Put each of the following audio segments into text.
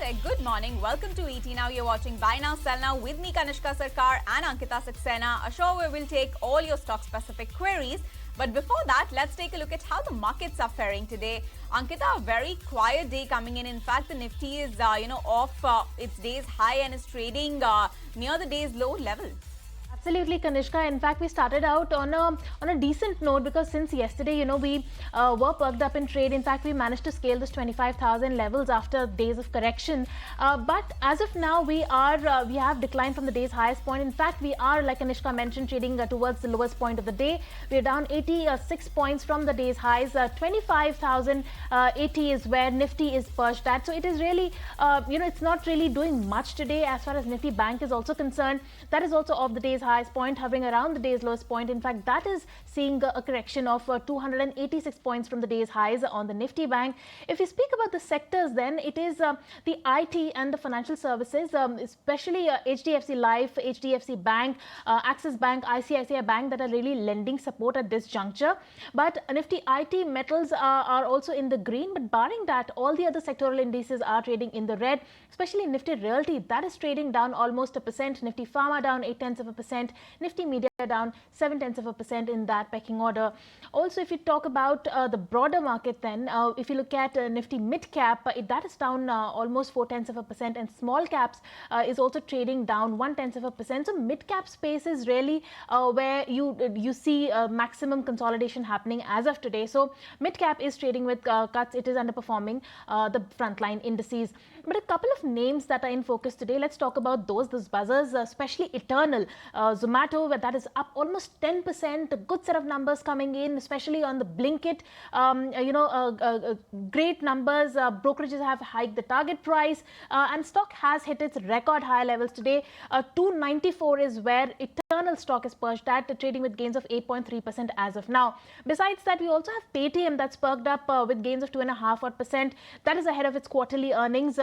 very good morning. Welcome to ET Now. You're watching Buy Now, Sell Now with me, Kanishka Sarkar and Ankita Saxena. A show where we'll take all your stock-specific queries. But before that, let's take a look at how the markets are faring today. Ankita, a very quiet day coming in. In fact, the Nifty is, off its day's high and is trading near the day's low level. Absolutely, Kanishka. In fact, we started out on a decent note because since yesterday, we were perked up in trade. In fact, we managed to scale this 25,000 levels after days of correction. But as of now, we have declined from the day's highest point. In fact, we are, like Kanishka mentioned, trading towards the lowest point of the day. We are down 86 points from the day's highs. 25,080 is where Nifty is perched at. So it is really, it's not really doing much today as far as Nifty Bank is also concerned. That is also off the day's highest point, hovering around the day's lowest point. In fact, that is seeing a correction of 286 points from the day's highs on the Nifty Bank. If we speak about the sectors, then it is the IT and the financial services, especially HDFC Life, HDFC Bank, Axis Bank, ICICI Bank that are really lending support at this juncture. But Nifty IT metals are also in the green. But barring that, all the other sectoral indices are trading in the red, especially Nifty Realty. That is trading down almost 1%. Nifty Pharma down 0.8%. Nifty Media down 0.7% in that pecking order. Also, if you talk about the broader market, then if you look at Nifty Mid Cap, that is down almost 0.4%, and small caps is also trading down 0.1%. So mid cap space is really where you see maximum consolidation happening as of today. So mid cap is trading with cuts. It is underperforming the frontline indices. But a couple of names that are in focus today. Let's talk about those buzzers, especially Eternal. Zomato, where that is up almost 10%. A good set of numbers coming in, especially on the Blinkit. Great numbers. Brokerages have hiked the target price, and stock has hit its record high levels today. 294 is where Eternal stock is perched at, trading with gains of 8.3% as of now. Besides that, we also have Paytm that's perked up with gains of 2.5%. That is ahead of its quarterly earnings.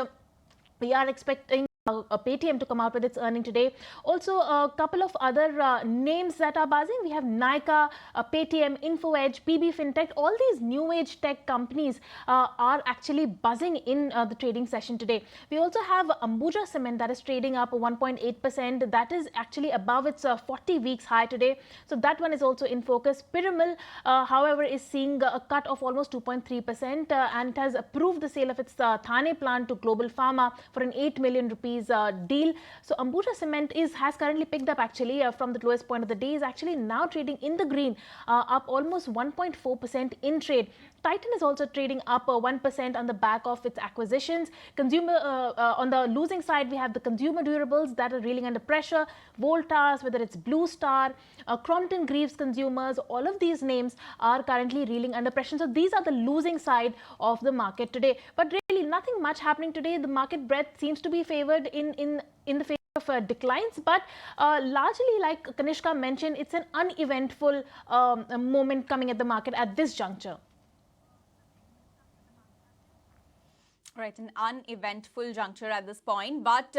We are expecting Paytm to come out with its earning today. Also, a couple of other names that are buzzing. We have Nykaa, Paytm, InfoEdge, PB Fintech. All these new age tech companies are actually buzzing in the trading session today. We also have Ambuja Cement that is trading up 1.8%. That is actually above its 40 weeks high today. So that one is also in focus. Piramal, however, is seeing a cut of almost 2.3% and it has approved the sale of its Thane plant to Global Pharma for an 8 million rupees deal. So Ambuja Cement has currently picked up actually from the lowest point of the day, is actually now trading in the green, up almost 1.4% in trade. Titan is also trading up 1% on the back of its acquisitions. Consumer on the losing side, we have the consumer durables that are reeling under pressure. Voltas, whether it's Blue Star, Crompton Greaves Consumers, all of these names are currently reeling under pressure. So these are the losing side of the market today. But really nothing much happening today. The market breadth seems to be favored in the favor of declines, but largely, like Kanishka mentioned, it's an uneventful moment coming at the market at this juncture. Right, an uneventful juncture at this point. But,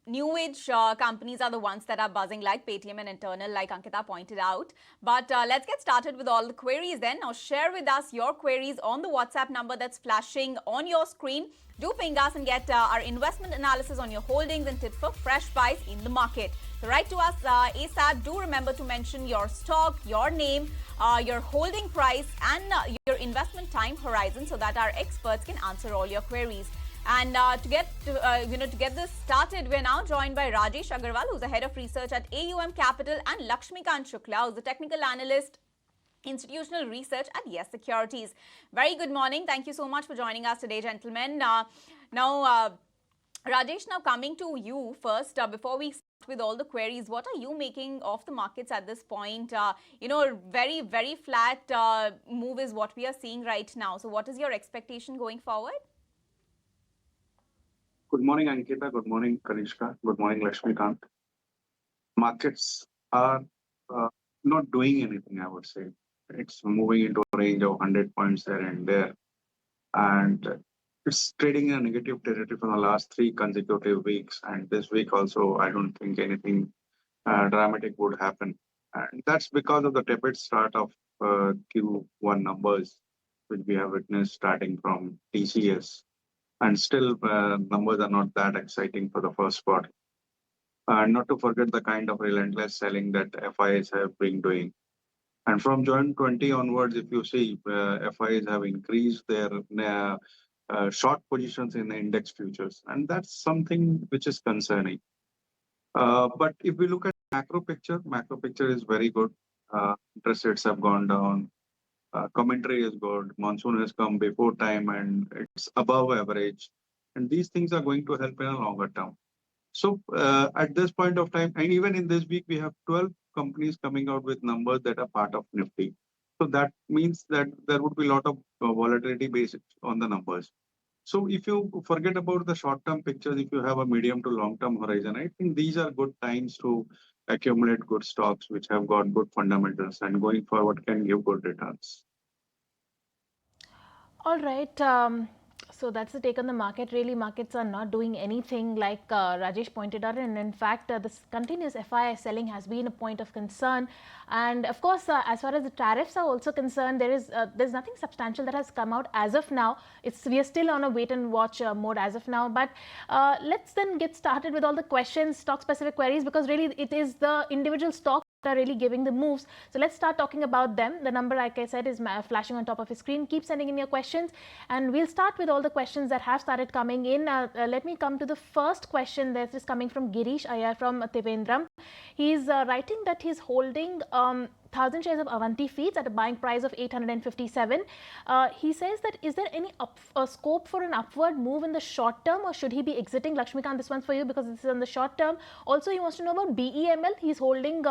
new age companies are the ones that are buzzing, like Paytm and Eternal, like Ankita pointed out. But let's get started with all the queries then. Now, share with us your queries on the WhatsApp number that's flashing on your screen. Do ping us and get our investment analysis on your holdings and tips for fresh buys in the market. So write to us ASAP. Do remember to mention your stock, your name, your holding price and your investment time horizon so that our experts can answer all your queries. And to get this started, we're now joined by Rajesh Agarwal, who's the head of research at AUM Capital, and Lakshmikant Shukla, who's the technical analyst, institutional research at Yes Securities. Very good morning. Thank you so much for joining us today, gentlemen. Rajesh, now coming to you first, before we start with all the queries, what are you making of the markets at this point? Very, very flat move is what we are seeing right now. So what is your expectation going forward? Good morning, Ankita. Good morning, Kanishka. Good morning, Lakshmikant. Markets are not doing anything, I would say. It's moving into a range of 100 points there and there. And it's trading in a negative territory for the last 3 consecutive weeks. And this week also, I don't think anything dramatic would happen. And that's because of the tepid start of Q1 numbers, which we have witnessed starting from TCS. and still numbers are not that exciting for the first quarter. Not to forget the kind of relentless selling that FIs have been doing. And from June 20 onwards, if you see, FIs have increased their short positions in the index futures, and that's something which is concerning. But if we look at macro picture is very good. Interest rates have gone down. Commentary is good. Monsoon has come before time and it's above average. And these things are going to help in a longer term. So at this point of time, and even in this week, we have 12 companies coming out with numbers that are part of Nifty. So that means that there would be a lot of volatility based on the numbers. So if you forget about the short-term pictures, if you have a medium to long-term horizon, I think these are good times to accumulate good stocks which have got good fundamentals and going forward can give good returns. All right. So that's the take on the market. Really, markets are not doing anything like Rajesh pointed out. And in fact, this continuous FII selling has been a point of concern. And of course, as far as the tariffs are also concerned, there's nothing substantial that has come out as of now. We are still on a wait and watch mode as of now. But let's then get started with all the questions, stock specific queries, because really it is the individual stock are really giving the moves. So let's start talking about them. The number, like I said, is flashing on top of your screen. Keep sending in your questions and we'll start with all the questions that have started coming in. Let me come to the first question. This is coming from Girish Iyer from Trivandrum. He's writing that he's holding 1,000 shares of Avanti Feeds at a buying price of 857. He says that is there any scope for an upward move in the short term, or should he be exiting? Lakshmikant, this one's for you because this is on the short term. Also, he wants to know about BEML. He's holding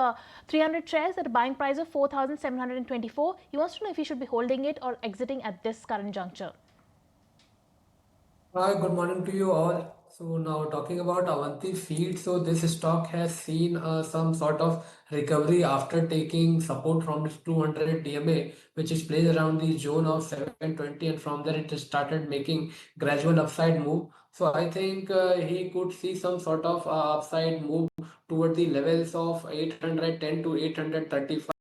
300 shares at a buying price of 4,724. He wants to know if he should be holding it or exiting at this current juncture. Hi, good morning to you all. So now talking about Avanti Feed, so this stock has seen some sort of recovery after taking support from this 200 DMA, which is placed around the zone of 720, and from there it started making gradual upside move. So I think he could see some sort of upside move toward the levels of 810 to 835.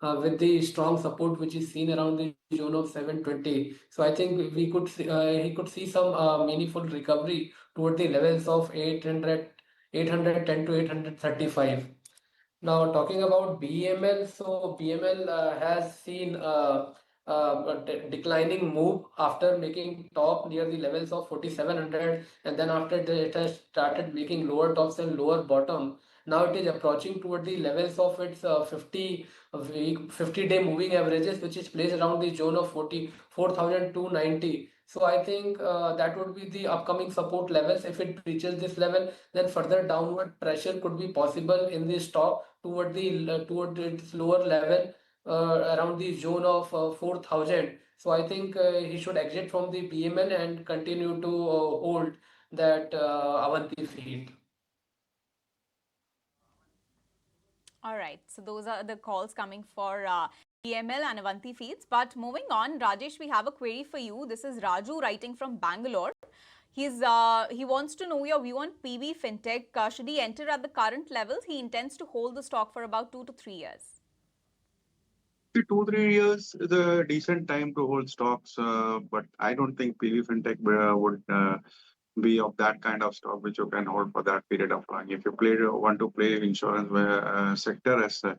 With the strong support which is seen around the zone of 720. So I think he could see some meaningful recovery toward the levels of 810 to 835. Now talking about BML, so BML has seen a declining move after making top near the levels of 4,700, and then after that it has started making lower tops and lower bottom. Now it is approaching toward the levels of its 50-day moving averages, which is placed around the zone of 44,290. So I think that would be the upcoming support levels. If it reaches this level, then further downward pressure could be possible in the stock toward its lower level around the zone of 4,000. So I think he should exit from the BML and continue to hold that Avanti Feed. All right, so those are the calls coming for BML and Avanti Feeds. But moving on, Rajesh, we have a query for you. This is Raju writing from Bangalore. He wants to know your view on PB Fintech. Should he enter at the current levels? He intends to hold the stock for about 2 to 3 years. 2-3 years is a decent time to hold stocks, but I don't think PB Fintech would be of that kind of stock which you can hold for that period of time. If you want to play insurance sector as such,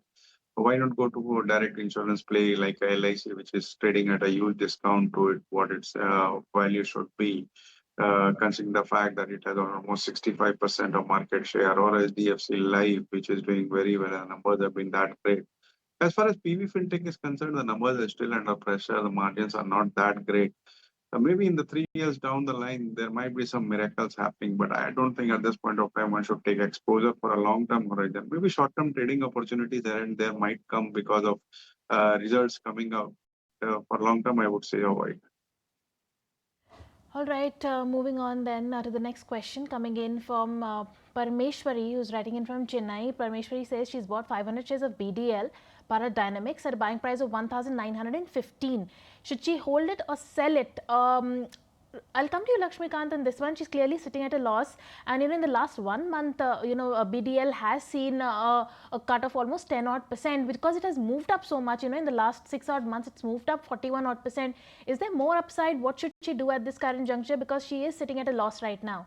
why not go to a direct insurance play like LIC, which is trading at a huge discount to what its value should be, considering the fact that it has almost 65% of market share, or HDFC Life, which is doing very well, and numbers have been that great. As far as PB Fintech is concerned, the numbers are still under pressure. The margins are not that great. Maybe in the 3 years down the line, there might be some miracles happening, but I don't think at this point of time one should take exposure for a long-term horizon. Maybe short-term trading opportunities there and there might come because of results coming out. For long-term, I would say avoid. All right, moving on then to the next question coming in from Parmeshwari, who's writing in from Chennai. Parmeshwari says she's bought 500 shares of BDL, Bharat Dynamics, at a buying price of 1,915. Should she hold it or sell it? I'll come to you, Lakshmikant, and this one she's clearly sitting at a loss. And in the last 1 month, BDL has seen a cut of almost 10 odd percent because it has moved up so much. In the last 6 odd months, it's moved up 41 odd percent. Is there more upside? What should she do at this current juncture, because she is sitting at a loss right now?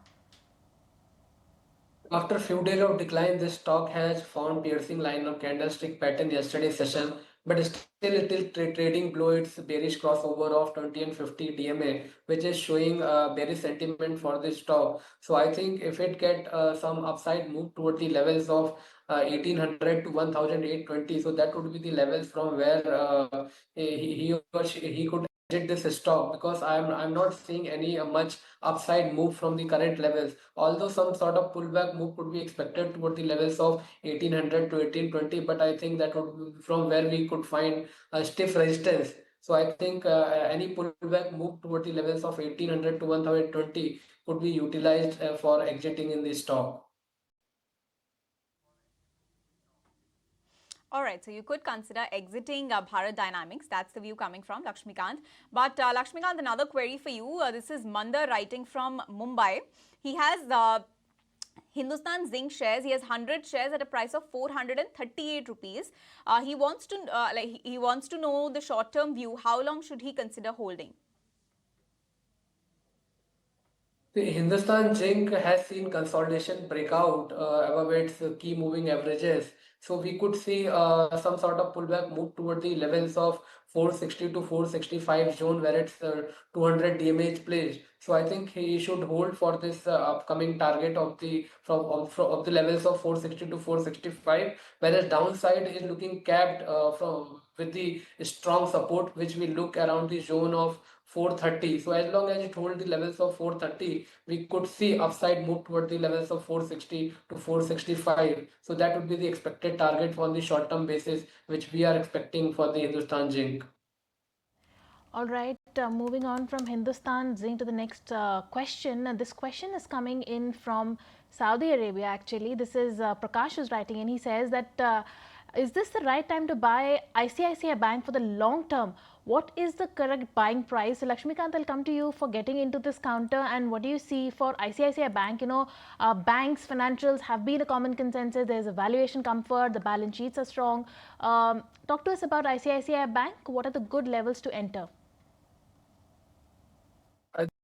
After a few days of decline, this stock has found piercing line of candlestick pattern yesterday's session, but still it is trading below its bearish crossover of 20 and 50 DMA, which is showing bearish sentiment for this stock. So I think if it get some upside move toward the levels of 1800 to 1820, so that would be the levels from where he could exit this stock, because I'm not seeing any much upside move from the current levels, although some sort of pullback move could be expected toward the levels of 1800 to 1820, but I think that would be from where we could find a stiff resistance. So I think any pullback move toward the levels of 1800 to 1020 could be utilized for exiting in the stock. All right, so you could consider exiting Bharat Dynamics. That's the view coming from Lakshmikant. But Lakshmikant, another query for you. This is Mandar writing from Mumbai. He has Hindustan Zinc shares. He has 100 shares at a price of 438 rupees. He wants to know the short-term view. How long should he consider holding? The Hindustan Zinc has seen consolidation breakout above its key moving averages. So we could see some sort of pullback move toward the levels of 460 to 465 zone, where it's 200 DMA is placed. So I think he should hold for this upcoming target of the of the levels of 460 to 465, whereas downside is looking capped from with the strong support which we look around the zone of 430. So as long as it holds the levels of 430, we could see upside move toward the levels of 460 to 465. So that would be the expected target on the short term basis, which we are expecting for the Hindustan Zinc. All right, moving on from Hindustan Zinc to the next question. This question is coming in from Saudi Arabia, actually. This is Prakash who's writing in. He says that, is this the right time to buy ICICI Bank for the long term? What is the correct buying price? So Lakshmikant, I'll come to you for getting into this counter. And what do you see for ICICI Bank? Banks, financials have been a common consensus. There's a valuation comfort. The balance sheets are strong. Talk to us about ICICI Bank. What are the good levels to enter?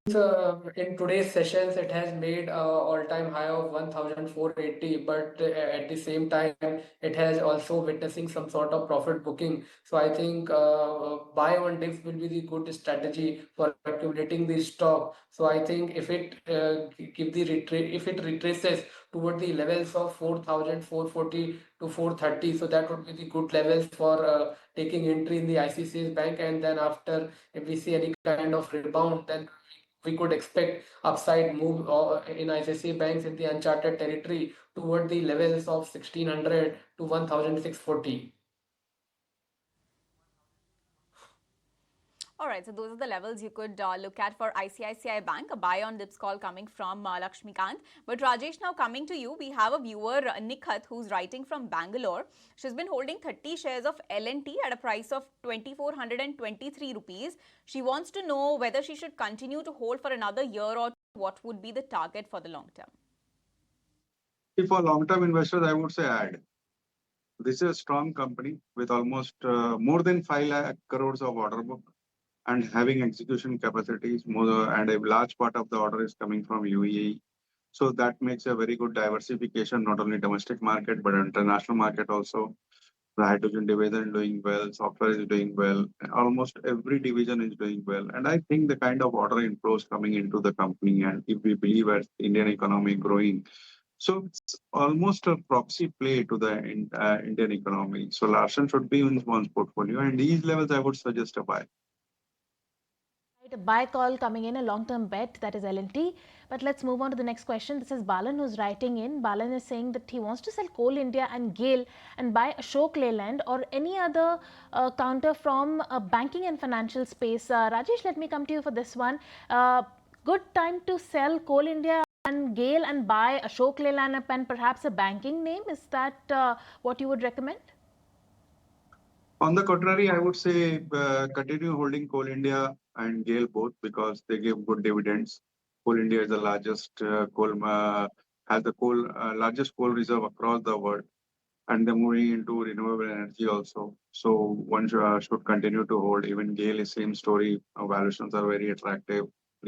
In today's sessions, it has made all-time high of 1,480, but at the same time, it has also witnessing some sort of profit booking. So I think buy on dips will be the good strategy for accumulating the stock. So I think if it if it retraces toward the levels of 4,440 to 430, so that would be the good levels for taking entry in the ICICI Bank. And then after, if we see any kind of rebound, then we could expect upside move in ICICI banks in the uncharted territory toward the levels of 1600 to 1640. All right, so those are the levels you could look at for ICICI Bank, a buy on dips call coming from Lakshmikant. But Rajesh, now coming to you, we have a viewer, Nikhat, who's writing from Bangalore. She's been holding 30 shares of L&T at a price of 2,423 rupees. She wants to know whether she should continue to hold for another year or what would be the target for the long term. For long-term investors, I would say add. This is a strong company with almost more than 5 lakh crores of order book and having execution capacities, more, and a large part of the order is coming from UAE. So that makes a very good diversification, not only domestic market, but international market also. The hydrogen division doing well, software is doing well, almost every division is doing well. And I think the kind of order inflows coming into the company, and if we believe as Indian economy growing, so it's almost a proxy play to the Indian economy. So Larsen should be in one's portfolio, and these levels I would suggest a buy. A buy call coming in, a long-term bet, that is L&T. But let's move on to the next question. This is Balan who's writing in. Balan is saying that he wants to sell Coal India and GAIL and buy Ashok Leyland or any other counter from banking and financial space. Rajesh, let me come to you for this one. Good time to sell Coal India and GAIL and buy Ashok Leyland and perhaps a banking name. Is that what you would recommend? On the contrary, I would say continue holding Coal India and GAIL both because they give good dividends. Coal India is the largest has the largest coal reserve across the world, and they're moving into renewable energy also. So one should continue to hold. Even GAIL is same story. Valuations are very attractive,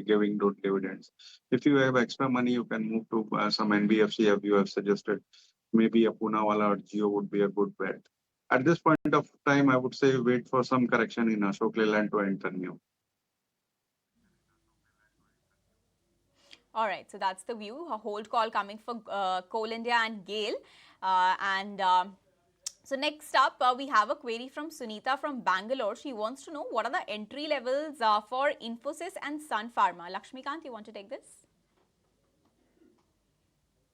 giving good dividends. If you have extra money, you can move to some NBFC, as you have suggested. Maybe a Poonawalla or Jio would be a good bet. At this point of time, I would say wait for some correction in Ashok Leyland to enter new. All right, so that's the view. A hold call coming for Coal India and GAIL. So next up, we have a query from Sunita from Bangalore. She wants to know what are the entry levels for Infosys and Sun Pharma. Lakshmikant, you want to take this?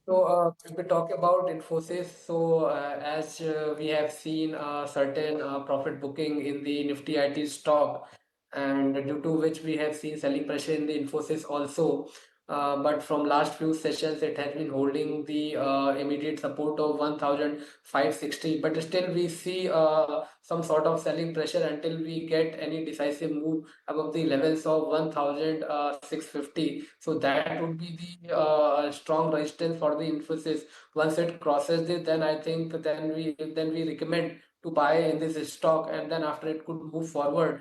So, if we talk about Infosys, so as we have seen certain profit booking in the Nifty IT stock, and due to which we have seen selling pressure in the Infosys also. But from last few sessions, it has been holding the immediate support of 1,560. But still, we see some sort of selling pressure until we get any decisive move above the levels of 1,650. So that would be the strong resistance for the Infosys. Once it crosses it, then I think then we recommend to buy in this stock, and then after it could move forward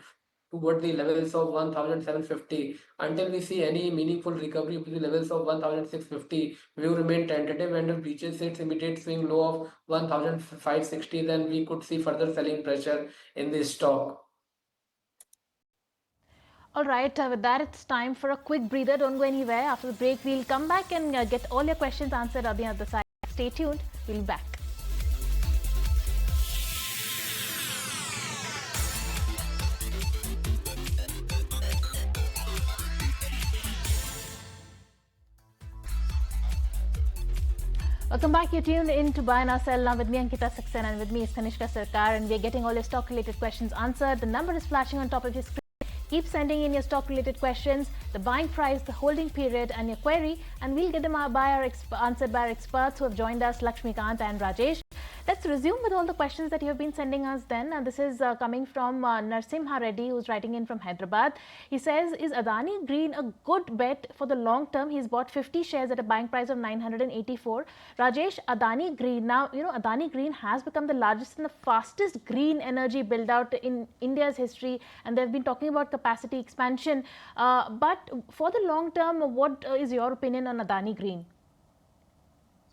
toward the levels of 1,750. Until we see any meaningful recovery to the levels of 1,650, we will remain tentative, and if reaches its immediate swing low of 1,560, then we could see further selling pressure in this stock. All right, with that, it's time for a quick breather. Don't go anywhere. After the break, we'll come back and get all your questions answered on the other side. Stay tuned. We'll be back. Welcome back. You're tuned in to Buy and Sell now with me, Ankita Saxena, and with me is Kanishka Sarkar, and we're getting all your stock-related questions answered. The number is flashing on top of your screen. Keep sending in your stock-related questions, the buying price, the holding period, and your query, and we'll get them answered by our experts who have joined us, Lakshmikant and Rajesh. Let's resume with all the questions that you have been sending us then. And this is coming from Narsimha Reddy, who's writing in from Hyderabad. He says, is Adani Green a good bet for the long term? He's bought 50 shares at a buying price of 984. Rajesh, Adani Green, now, Adani Green has become the largest and the fastest green energy build out in India's history. And they've been talking about capacity expansion. But for the long term, what is your opinion on Adani Green?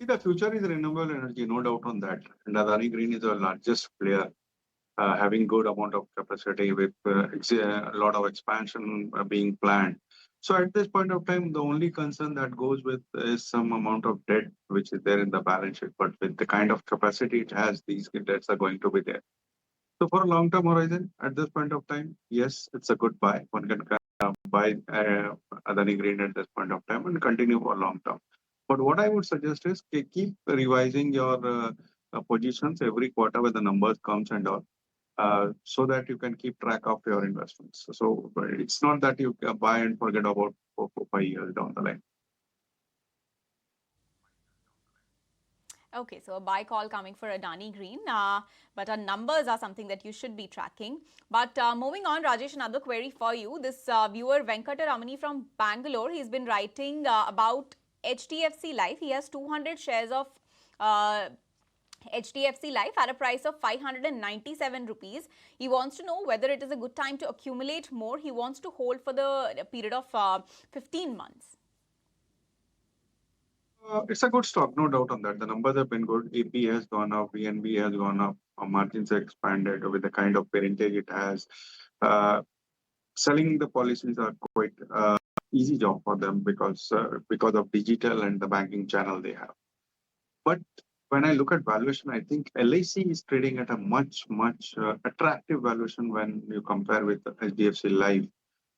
See, the future is renewable energy, no doubt on that. And Adani Green is the largest player, having good amount of capacity with a lot of expansion being planned. So at this point of time, the only concern that goes with is some amount of debt which is there in the balance sheet. But with the kind of capacity it has, these debts are going to be there. So for a long-term horizon, at this point of time, yes, it's a good buy. One can buy Adani Green at this point of time and continue for long term. But what I would suggest is keep revising your positions every quarter when the numbers comes and all, so that you can keep track of your investments. So it's not that you buy and forget about 5 years down the line. Okay, so a buy call coming for Adani Green, but our numbers are something that you should be tracking. But moving on, Rajesh, another query for you. This viewer Venkataramani from Bangalore, he's been writing about HDFC Life. He has 200 shares of HDFC Life at a price of 597 rupees. He wants to know whether it is a good time to accumulate more. He wants to hold for the period of 15 months. It's a good stock, no doubt on that. The numbers have been good. AP has gone up, PNB has gone up, margins have expanded with the kind of parentage it has. Selling the policies are quite easy job for them because of digital and the banking channel they have. But when I look at valuation, I think LIC is trading at a much attractive valuation when you compare with HDFC Life.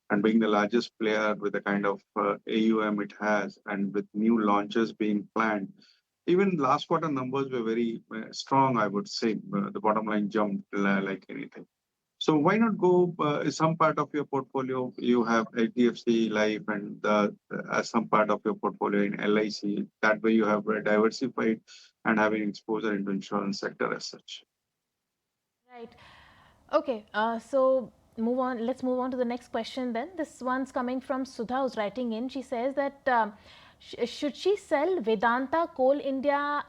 And being the largest player with the kind of AUM it has, and with new launches being planned, even last quarter numbers were very strong, I would say. The bottom line jumped like anything. So why not go some part of your portfolio, you have HDFC Life and some part of your portfolio in LIC. That way you have diversified and having exposure into insurance sector as such. Right. Okay, so move on. Let's move on to the next question then. This one's coming from Sudha, who's writing in. She says that should she sell Vedanta, Coal India,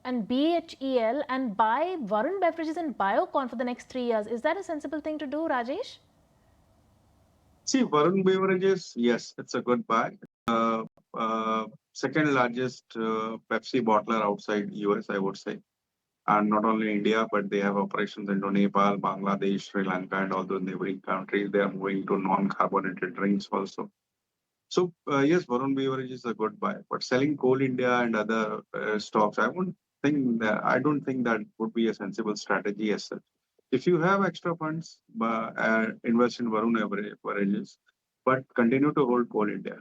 and BHEL and buy Varun Beverages and Biocon for the next 3 years? Is that a sensible thing to do, Rajesh? See, Varun Beverages, yes, it's a good buy. Uh, Second largest Pepsi bottler outside US, I would say. And not only India, but they have operations into Nepal, Bangladesh, Sri Lanka, and all those neighboring countries. They are moving to non-carbonated drinks also. So yes, Varun Beverage is a good buy, but selling Coal India and other stocks, I don't think that would be a sensible strategy as such. If you have extra funds, invest in Varun Beverages, but continue to hold Coal India.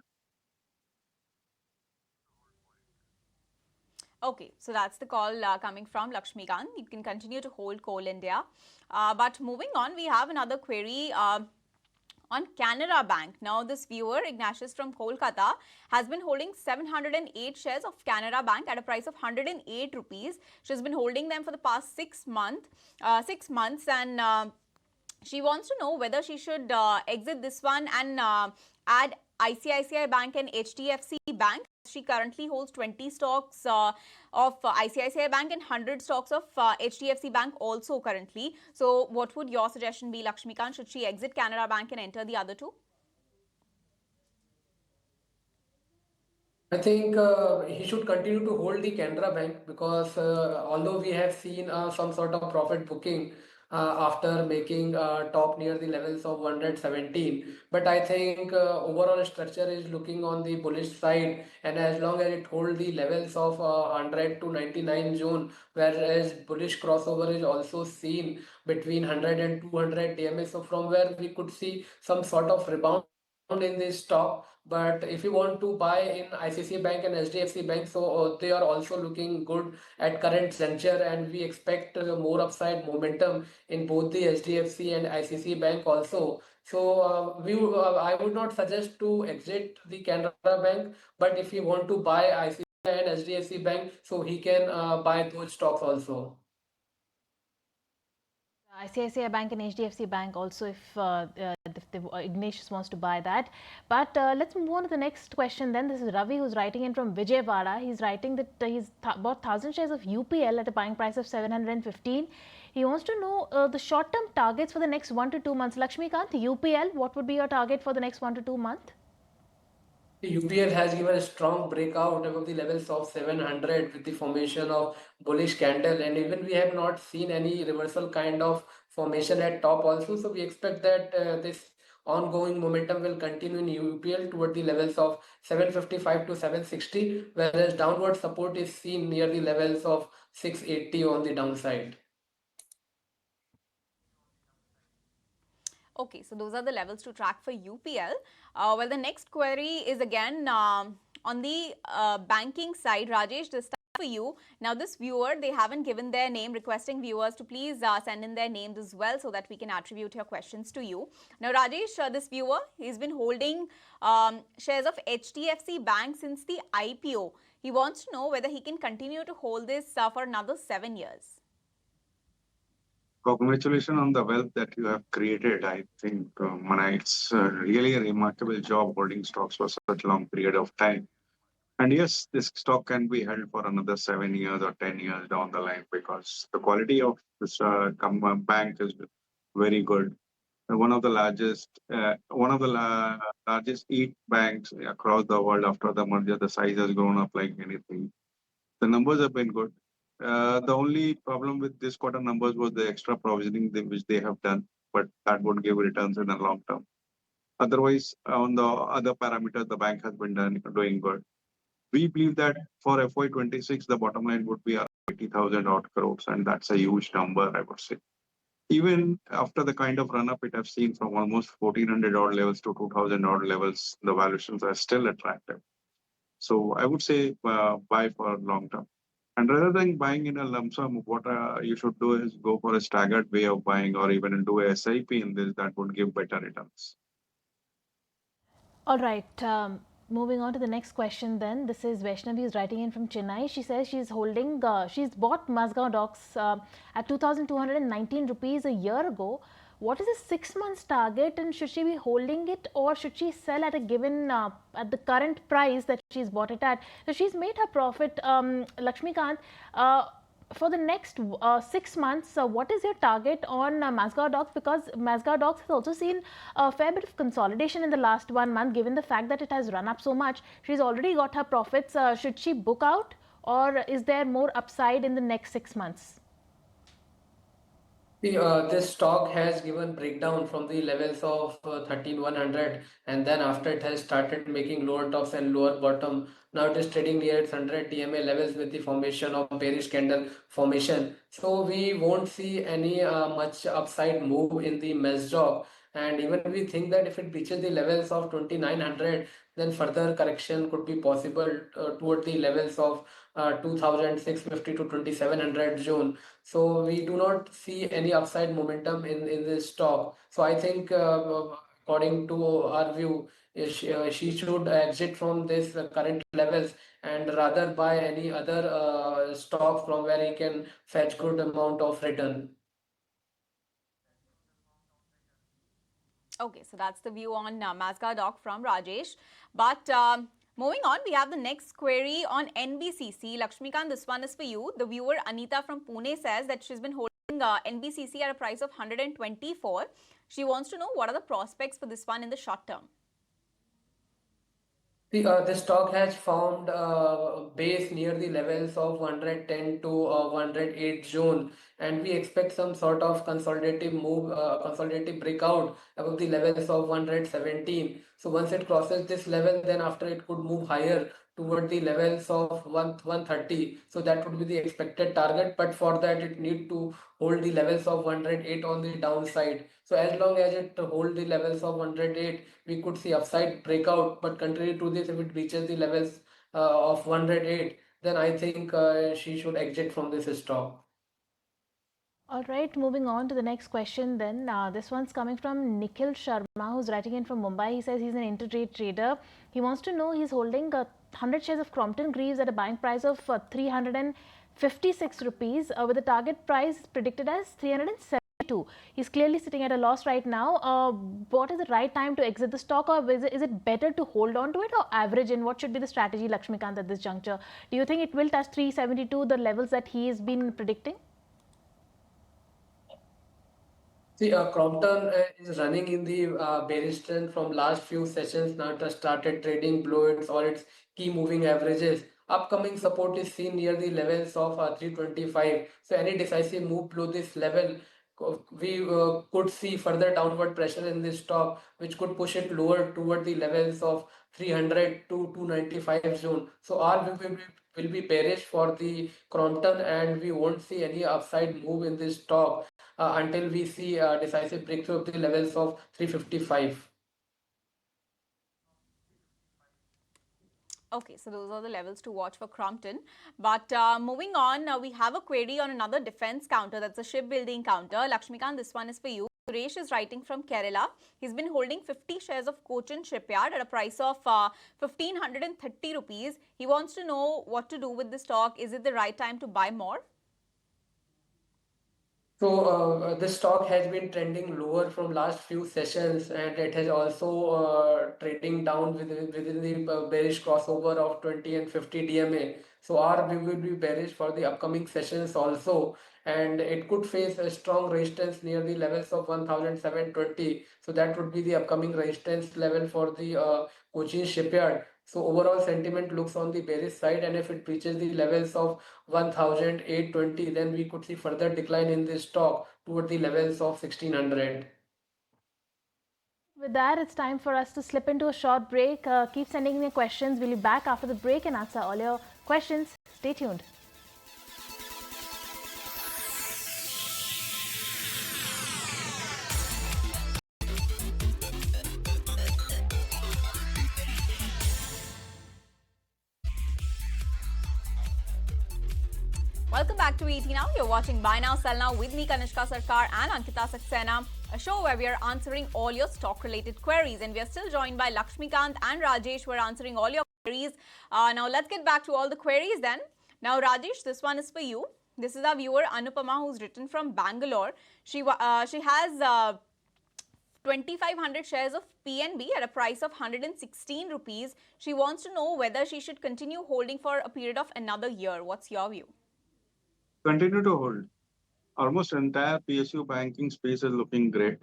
Okay, so that's the call coming from Lakshmikant. You can continue to hold Coal India. But moving on, we have another query on Canara Bank. Now, this viewer, Ignatius from Kolkata, has been holding 708 shares of Canara Bank at a price of 108 rupees. She's been holding them for the past 6 months, and she wants to know whether she should exit this one and add ICICI Bank and HDFC Bank. She currently holds 20 stocks of ICICI Bank and 100 stocks of HDFC Bank also currently. So what would your suggestion be, Lakshmikant? Should she exit Canara Bank and enter the other two? I think he should continue to hold the Canara Bank because although we have seen some sort of profit booking after making top near the levels of 117, but I think overall structure is looking on the bullish side, and as long as it hold the levels of 100 to 99 zone, whereas bullish crossover is also seen between 100 and 200 DMA, so from where we could see some sort of rebound in this stock. But if you want to buy in ICICI Bank and HDFC Bank, so they are also looking good at current juncture, and we expect more upside momentum in both the HDFC and ICICI Bank also. So I would not suggest to exit the Canara Bank, but if you want to buy ICICI and HDFC Bank, so he can buy those stocks also. ICICI Bank and HDFC Bank also, if Ignatius wants to buy that. But let's move on to the next question then. This is Ravi, who's writing in from Vijayawada. He's writing that he's bought 1,000 shares of UPL at a buying price of 715. He wants to know the short-term targets for the next 1 to 2 months. Lakshmikant, UPL, what would be your target for the next 1 to 2 months? UPL has given a strong breakout above the levels of 700 with the formation of bullish candle, and even we have not seen any reversal kind of formation at top also. So we expect that this ongoing momentum will continue in UPL toward the levels of 755 to 760, whereas downward support is seen near the levels of 680 on the downside. Okay, so those are the levels to track for UPL. Well, the next query is again on the banking side. Rajesh, this time for you. Now, this viewer, they haven't given their name, requesting viewers to please send in their names as well so that we can attribute your questions to you. Now, Rajesh, this viewer, he's been holding shares of HDFC Bank since the IPO. He wants to know whether he can continue to hold this for another 7 years. Congratulations on the wealth that you have created. I think, Mana, it's really a remarkable job holding stocks for such a long period of time. And yes, this stock can be held for another 7 years or 10 years down the line because the quality of this bank is very good. And one of the largest eight banks across the world after the merger. The size has grown up like anything. The numbers have been good. The only problem with this quarter numbers was the extra provisioning which they have done, but that would give returns in the long term. Otherwise, on the other parameters, the bank has been doing good. We believe that for FY26, the bottom line would be around 80,000 odd crores, and that's a huge number, I would say. Even after the kind of run up it has seen from almost 1,400 odd levels to 2,000 odd levels, the valuations are still attractive. So I would say buy for long term. And rather than buying in a lump sum, what you should do is go for a staggered way of buying or even do a SIP in this that would give better returns. All right. Moving on to the next question then. This is Vaishnavi who's writing in from Chennai. She says she's holding, she's bought Mazagon docks at 2,219 rupees a year ago. What is the 6 months target, and should she be holding it, or should she sell at a given, at the current price that she's bought it at? So she's made her profit, Lakshmikant. For the next 6 months, what is your target on Mazagon Docks? Because Mazagon Docks has also seen a fair bit of consolidation in the last 1 month, given the fact that it has run up so much. She's already got her profits. Should she book out, or is there more upside in the next 6 months? This stock has given breakdown from the levels of 13,100, and then after it has started making lower tops and lower bottom. Now it is trading near its 100 DMA levels with the formation of bearish candle formation. So we won't see any much upside move in the Mazagon. And even we think that if it reaches the levels of 2,900, then further correction could be possible toward the levels of 2,650 to 2,700 zone. So we do not see any upside momentum in this stock. So I think according to our view, she should exit from this current levels and rather buy any other stock from where he can fetch good amount of return. Okay, so that's the view on Mazagon Dock from Rajesh. But moving on, we have the next query on NBCC. Lakshmikant, this one is for you. The viewer Anita from Pune says that she's been holding NBCC at a price of 124. She wants to know what are the prospects for this one in the short term. The stock has found base near the levels of 110 to 108 zone, and we expect some sort of consolidative move, consolidative breakout above the levels of 117. So once it crosses this level, then after it could move higher toward the levels of 130. So that would be the expected target, but for that it need to hold the levels of 108 on the downside. So as long as it hold the levels of 108, we could see upside breakout. But contrary to this, if it reaches the levels of 108, then I think she should exit from this stock. All right, moving on to the next question then. This one's coming from Nikhil Sharma, who's writing in from Mumbai. He says he's an intraday trader. He wants to know, he's holding 100 shares of Crompton Greaves at a buying price of 356 rupees with a target price predicted as 372. He's clearly sitting at a loss right now. What is the right time to exit the stock, or is it better to hold on to it or average in? What should be the strategy, Lakshmikant, at this juncture? Do you think it will touch 372, the levels that he has been predicting? See, Crompton is running in the bearish trend from last few sessions. Now it has started trading below its or its key moving averages. Upcoming support is seen near the levels of 325. So any decisive move below this level, we could see further downward pressure in this stock, which could push it lower toward the levels of 300 to 295 zone. So our view will be bearish for the Crompton, and we won't see any upside move in this stock until we see a decisive breakthrough of the levels of 355. Okay, so those are the levels to watch for Crompton. But moving on, we have a query on another defense counter. That's a shipbuilding counter. Lakshmikant, this one is for you. Suresh is writing from Kerala. He's been holding 50 shares of Cochin Shipyard at a price of 1,530 rupees. He wants to know what to do with the stock. Is it the right time to buy more? So this stock has been trending lower from last few sessions, and it has also trading down within the bearish crossover of 20 and 50 DMA. So our view will be bearish for the upcoming sessions also, and it could face a strong resistance near the levels of 1,720. So that would be the upcoming resistance level for the Cochin Shipyard. So overall sentiment looks on the bearish side, and if it reaches the levels of 1,820, then we could see further decline in this stock toward the levels of 1,600. With that, it's time for us to slip into a short break. Keep sending in your questions. We'll be back after the break and answer all your questions. Stay tuned. Welcome back to ET Now. You're watching Buy Now, Sell Now with me, Kanishka Sarkar and Ankita Saxena. a show where we are answering all your stock-related queries. And we are still joined by Lakshmikant and Rajesh, who are answering all your queries. Now, let's get back to all the queries then. Now, Rajesh, this one is for you. This is our viewer Anupama, who's written from Bangalore. She has 2,500 shares of PNB at a price of 116 rupees. She wants to know whether she should continue holding for a period of another year. What's your view? Continue to hold. Almost entire PSU banking space is looking great.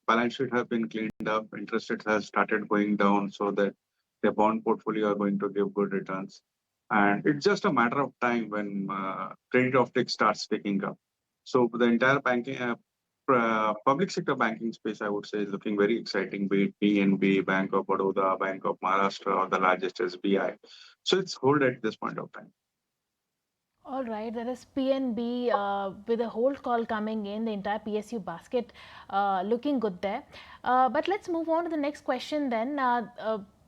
Balance sheet has been cleaned up. Interest rates has started going down so that the bond portfolio are going to give good returns. And it's just a matter of time when credit offtake starts picking up. So the entire banking, public sector banking space, I would say, is looking very exciting. Be it PNB, Bank of Baroda, Bank of Maharashtra, or the largest SBI. So it's hold at this point of time. All right, there is PNB with a hold call coming in, the entire PSU basket looking good there. But let's move on to the next question then.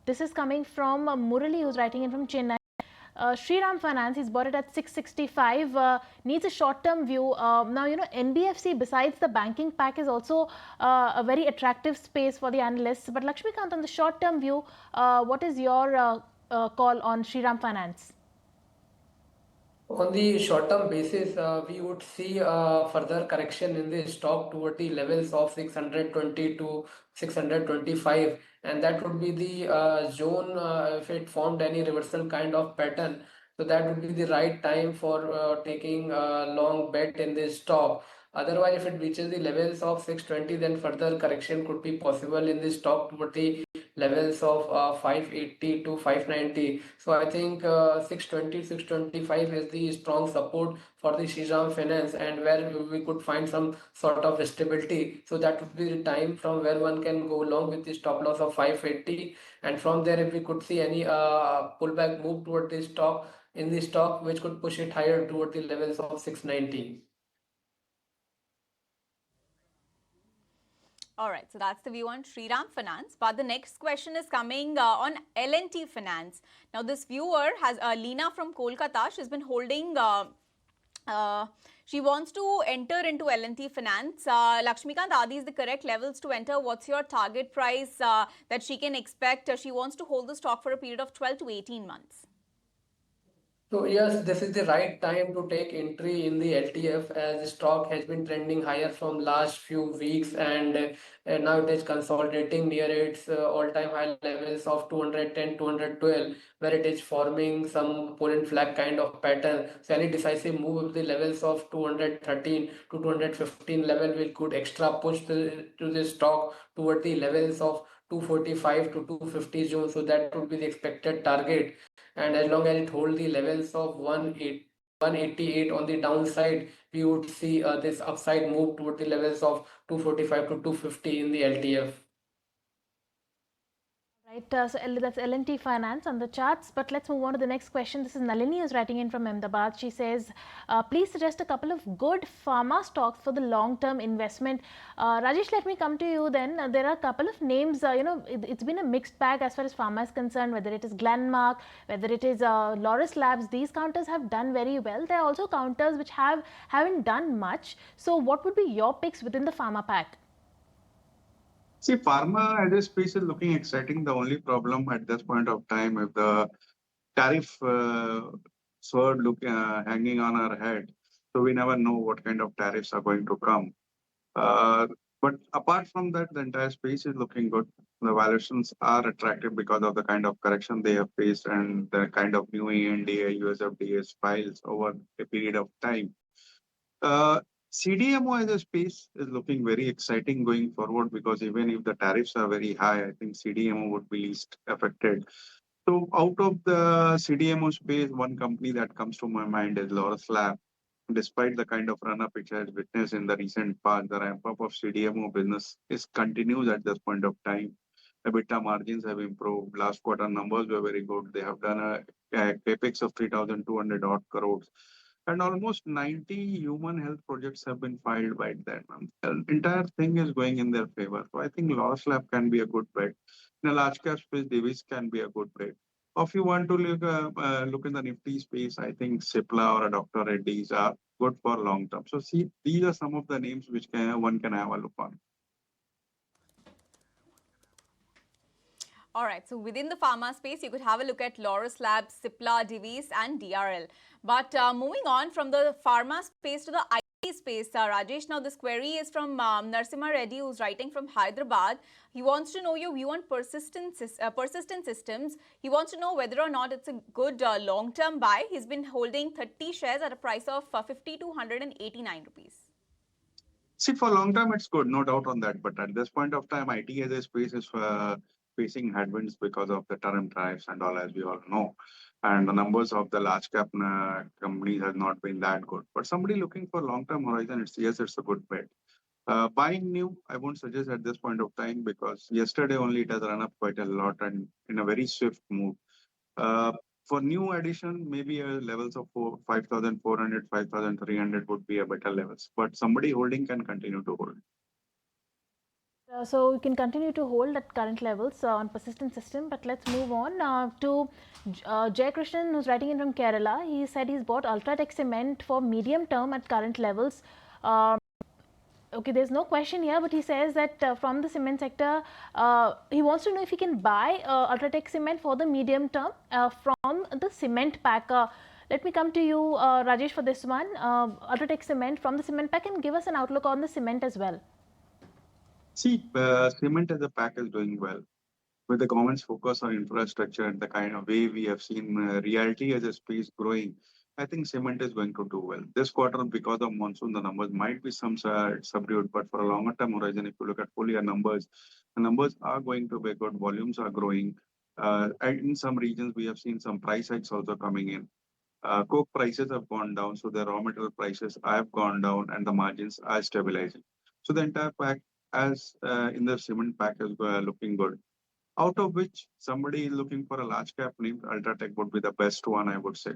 This is coming from Murali, who's writing in from Chennai. Shriram Finance, he's bought it at 665, needs a short-term view. Now, you know, NBFC, besides the banking pack, is also a very attractive space for the analysts. But Lakshmikant, on the short-term view, what is your call on Shriram Finance? On the short-term basis, we would see further correction in the stock toward the levels of 620 to 625, and that would be the zone if it formed any reversal kind of pattern. So that would be the right time for taking a long bet in this stock. Otherwise, if it reaches the levels of 620, then further correction could be possible in this stock toward the levels of 580 to 590. So I think 620, 625 is the strong support for the Shriram Finance, and where we could find some sort of stability. So that would be the time from where one can go along with the stop loss of 580. And from there, if we could see any pullback move toward the stock in the stock, which could push it higher toward the levels of 690. All right, so that's the view on Shriram Finance. But the next question is coming on L&T Finance. Now, this viewer has Leena from Kolkata. She's been holding. She wants to enter into L&T Finance. Lakshmikant, are these the correct levels to enter? What's your target price that she can expect? She wants to hold the stock for a period of 12 to 18 months. So yes, this is the right time to take entry in the LTF, as the stock has been trending higher from last few weeks, and now it is consolidating near its all-time high levels of 210, 212, where it is forming some pull and flag kind of pattern. So any decisive move of the levels of 213 to 215 level will could extra push to the stock toward the levels of 245 to 250 zone. So that would be the expected target, and as long as it hold the levels of 188 on the downside, we would see this upside move toward the levels of 245 to 250 in the LTF. Right, so that's L&T Finance on the charts. But let's move on to the next question. This is Nalini who's writing in from Ahmedabad. She says, please suggest a couple of good pharma stocks for the long-term investment. Rajesh, let me come to you then. There are a couple of names, it's been a mixed bag as far as pharma is concerned, whether it is Glenmark, whether it is Loris Labs. These counters have done very well. There are also counters which haven't done much. So what would be your picks within the pharma pack? See, pharma as a space is looking exciting. The only problem at this point of time, if the tariff sword hanging on our head, so we never know what kind of tariffs are going to come. But apart from that, the entire space is looking good. The valuations are attractive because of the kind of correction they have faced and the kind of new ANDA, USFDA files over a period of time. CDMO as a space is looking very exciting going forward, because even if the tariffs are very high, I think CDMO would be least affected. So out of the CDMO space, one company that comes to my mind is Loris Lab. Despite the kind of run-up it has witnessed in the recent past, the ramp-up of CDMO business continues at this point of time. EBITDA margins have improved. Last quarter numbers were very good. They have done a capex of 3,200 odd crores. And almost 90 human health projects have been filed by them. The entire thing is going in their favor. So I think Loris Lab can be a good bet. In a large cap space, Divis can be a good bet. Or if you want to look in the Nifty space, I think Cipla or a Dr. Reddy's are good for long term. So see, these are some of the names which one can have a look on. All right, so within the pharma space, you could have a look at Laurus Labs, Cipla, Divis, and DRL. But moving on from the pharma space to the IT space, Rajesh, now this query is from Narsimha Reddy, who's writing from Hyderabad. He wants to know your view on persistent systems. He wants to know whether or not it's a good long-term buy. He's been holding 30 shares at a price of 5,289 rupees. See, for long term, it's good, no doubt on that. But at this point of time, IT as a space is facing headwinds because of the term tariffs and all, as we all know. And the numbers of the large cap companies have not been that good. But somebody looking for long term horizon, it's a good bet. Buying new, I won't suggest at this point of time because yesterday only it has run up quite a lot and in a very swift move. Uh, for new addition, maybe levels of 5,400, 5,300 would be a better levels. But somebody holding can continue to hold. So we can continue to hold at current levels on persistent system, but let's move on to Jay Krishnan, who's writing in from Kerala. He said he's bought Ultratech cement for medium term at current levels. Okay, there's no question here, but he says that from the cement sector, he wants to know if he can buy Ultratech cement for the medium term from the cement pack. Let me come to you, Rajesh, for this one. Ultratech cement from the cement pack, and give us an outlook on the cement as well. See, cement as a pack is doing well. With the government's focus on infrastructure and the kind of way we have seen reality as a space growing, I think cement is going to do well. This quarter, because of monsoon, the numbers might be some subdued, but for a longer term horizon, if you look at full year numbers, the numbers are going to be good. Volumes are growing. And in some regions, we have seen some price hikes also coming in. Coke prices have gone down, so the raw material prices have gone down and the margins are stabilizing. So the entire pack, as in the cement pack, is looking good. Out of which somebody is looking for a large cap name, Ultratech would be the best one, I would say.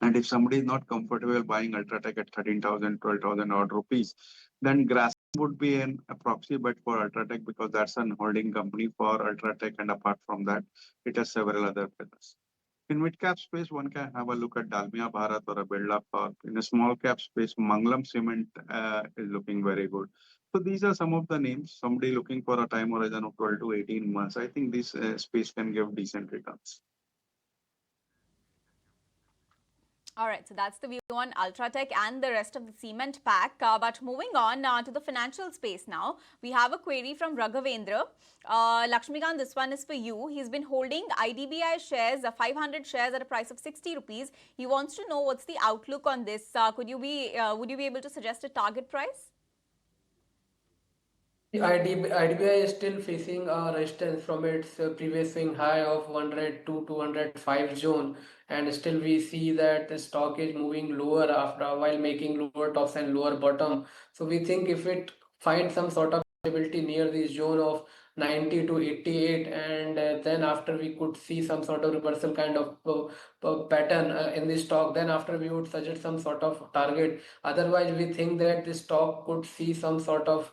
And if somebody is not comfortable buying Ultratech at 13,000, 12,000 odd rupees, then Grasim would be a proxy bet for Ultratech because that's an holding company for Ultratech. And apart from that, it has several other pillars. In mid cap space, one can have a look at Dalmia Bharat or a Birla Park. In a small cap space, Mangalam Cement is looking very good. So these are some of the names. Somebody looking for a time horizon of 12 to 18 months. I think this space can give decent returns. All right, so that's the view on Ultratech and the rest of the cement pack. But moving on to the financial space now, we have a query from Raghavendra. Lakshmikant, this one is for you. He's been holding IDBI shares, 500 shares at a price of 60 rupees. He wants to know what's the outlook on this. Would you be able to suggest a target price? IDBI is still facing resistance from its previous swing high of 100 to 205 zone, and still we see that the stock is moving lower after while making lower tops and lower bottom. So we think if it finds some sort of stability near the zone of 90 to 88, and then after we could see some sort of reversal kind of pattern in the stock, then after we would suggest some sort of target. Otherwise, we think that the stock could see some sort of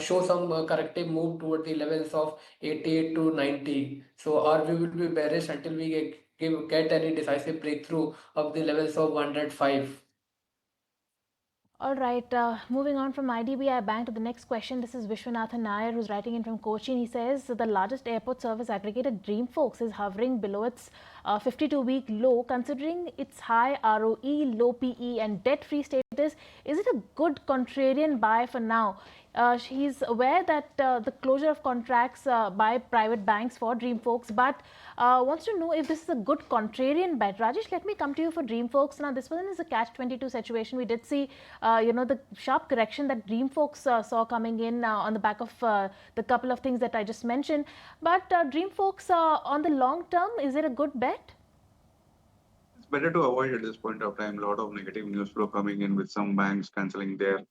show some corrective move toward the levels of 88 to 90. So, or we will be bearish until we get any decisive breakthrough of the levels of 105. All right, moving on from IDBI Bank to the next question. This is Vishwanathan Nair, who's writing in from Cochin. He says the largest airport service aggregator, Dreamfolks, is hovering below its 52-week low. Considering its high ROE, low PE, and debt-free status, is it a good contrarian buy for now? He's aware that the closure of contracts by private banks for Dreamfolks, but wants to know if this is a good contrarian bet. Rajesh, let me come to you for Dreamfolks. Now, this one is a catch-22 situation. We did see, the sharp correction that Dreamfolks saw coming in on the back of the couple of things that I just mentioned. But Dreamfolks, on the long term, is it a good bet? It's better to avoid at this point of time. A lot of negative news flow coming in with some banks cancelling their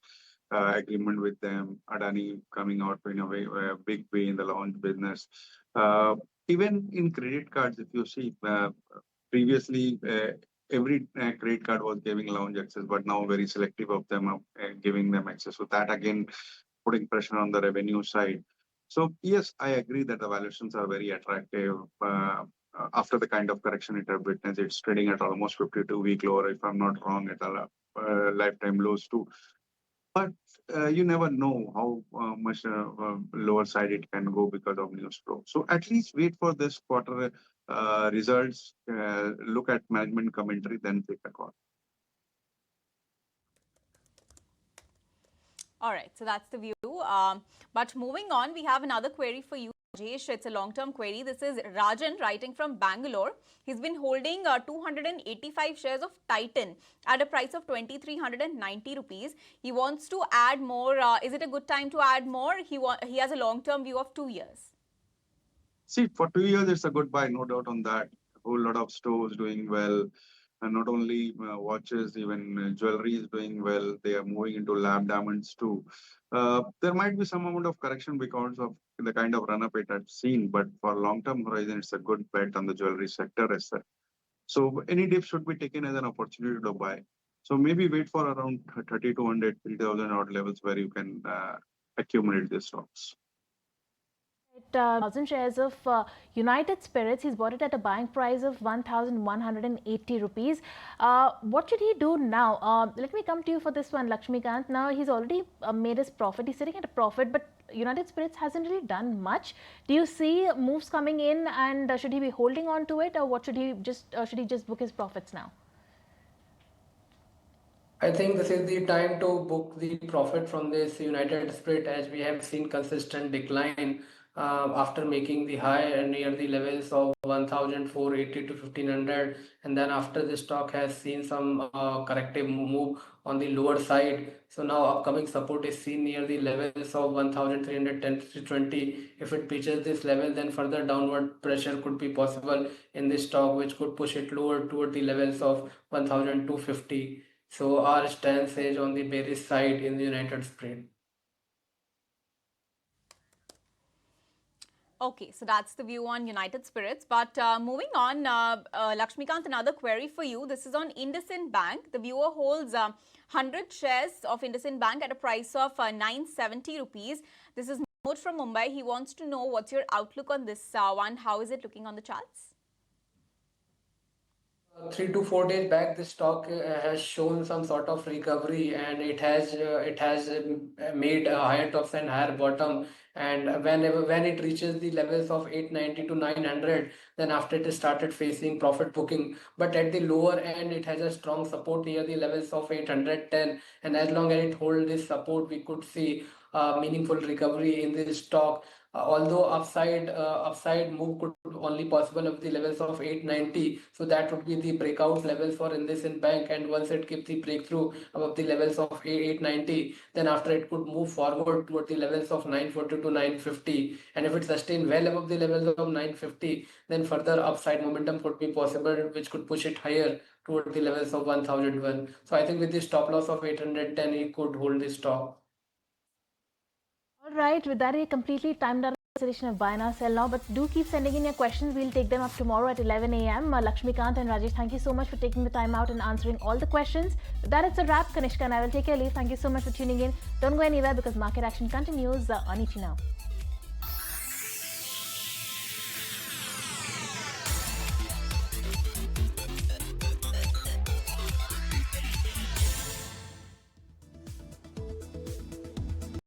agreement with them, Adani coming out in a big way in the launch business. Even in credit cards, if you see, previously every credit card was giving lounge access, but now very selective of them are giving them access. So that again putting pressure on the revenue side. So yes, I agree that the valuations are very attractive. After the kind of correction it has witnessed, it's trading at almost 52-week lower, if I'm not wrong, at a lifetime lows too. but you never know how much lower side it can go because of news flow. So at least wait for this quarter results, look at management commentary, then take a call. All right, so that's the view. But moving on, we have another query for you, Rajesh. It's a long-term query. This is Rajan writing from Bangalore. He's been holding 285 shares of Titan at a price of 2,390 rupees. He wants to add more. Is it a good time to add more? He has a long-term view of 2 years. See, for 2 years, it's a good buy, no doubt on that. A whole lot of stores doing well. And not only watches, even jewelry is doing well. They are moving into lab diamonds too. There might be some amount of correction because of the kind of run-up it had seen, but for long-term horizon, it's a good bet on the jewelry sector as well. So any dip should be taken as an opportunity to buy. So maybe wait for around 3,200, 3,000 odd levels where you can accumulate the stocks. 1,000 shares of United Spirits. He's bought it at a buying price of 1,180 rupees. What should he do now? Let me come to you for this one, Lakshmikant. Now, he's already made his profit. He's sitting at a profit, but United Spirits hasn't really done much. Do you see moves coming in, and should he be holding on to it, or what should he just book his profits now? I think this is the time to book the profit from this United Spirit, as we have seen consistent decline after making the high near the levels of 1,480 to 1,500, and then after the stock has seen some corrective move on the lower side. So now upcoming support is seen near the levels of 1,310 to 20. If it reaches this level, then further downward pressure could be possible in this stock, which could push it lower toward the levels of 1,250. So our stance is on the bearish side in the United Spirit. Okay, so that's the view on United Spirits. But moving on, Lakshmikant, another query for you. This is on IndusInd Bank. The viewer holds 100 shares of IndusInd Bank at a price of 970 rupees. This is Manoj from Mumbai. He wants to know what's your outlook on this one. How is it looking on the charts? 3 to 4 days back, this stock has shown some sort of recovery, and it has made a higher tops and higher bottom. And when it reaches the levels of 890 to 900, then after it started facing profit booking. But at the lower end, it has a strong support near the levels of 810. And as long as it holds this support, we could see meaningful recovery in this stock. Although upside move could only possible of the levels of 890, so that would be the breakout levels for IndusInd Bank. And once it gives the breakthrough above the levels of 890, then after it could move forward toward the levels of 940 to 950. And if it sustains well above the levels of 950, then further upside momentum could be possible, which could push it higher toward the levels of 1001. So I think with the stop loss of 810, it could hold the stock. All right, with that, we completely timed our edition of Buy Now, Sell Now. But do keep sending in your questions. We'll take them up tomorrow at 11 a.m. Lakshmikant and Rajesh, thank you so much for taking the time out and answering all the questions. With that, it's a wrap. Kanishka and I will take your leave. Thank you so much for tuning in. Don't go anywhere because market action continues on ET Now.